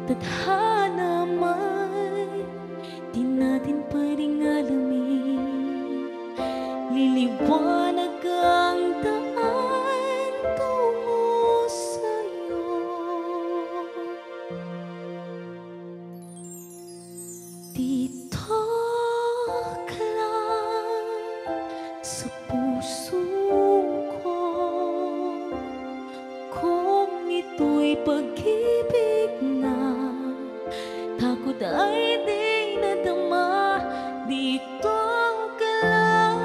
tadhana man di natin pwedeng alamin. Liliwanag ang daan tungo sa'yo. Dito ka lang sa puso ko, kung ito'y pag-ibig na takot ay di nadama. Dito ka lang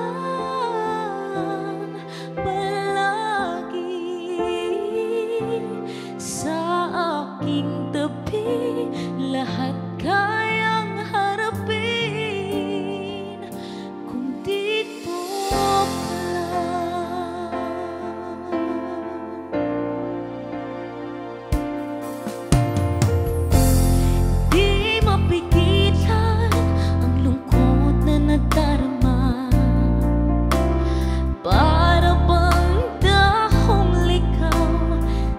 palagi sa aking tabi, lahat kayang harapin kung dito ka lang. Di mapigilan ang lungkot na nadarama, para bang dahong likaw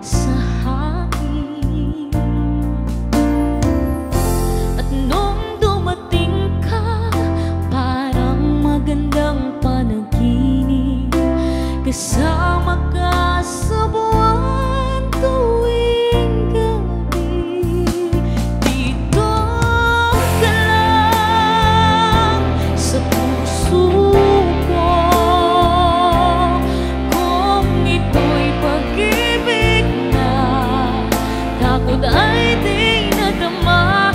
sa hangin. At nung dumating ka, parang magandang panaginip, kasama ka sa buwan tuwing gabi. Dito ka lang sa puso ko, kung ito'y pag-ibig na takot ay di nadama.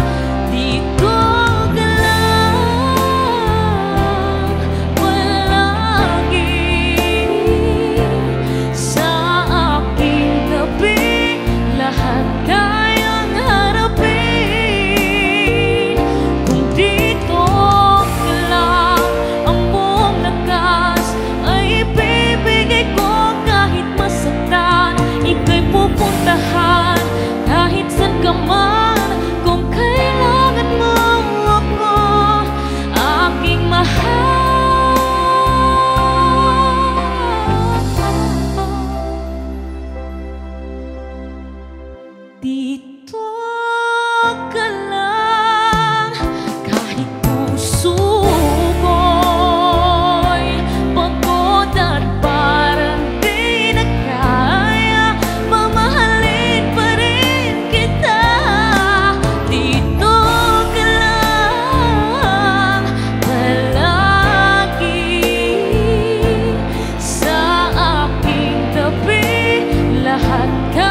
Dito ka lang palagi sa aking tabi, lahat kayang harapin kung dito ka lang. Ang buong lakas ay ibibigay ko, kahit masaktan ika'y pupuntahan, kahit saan ka man. Kung kailangan mo ako, aking mahal, dito ka lang. Kahit puso ko'y pagod at parang di na kaya, mamahalin pa rin kita. Dito ka lang palagi sa aking tabi, lahat ka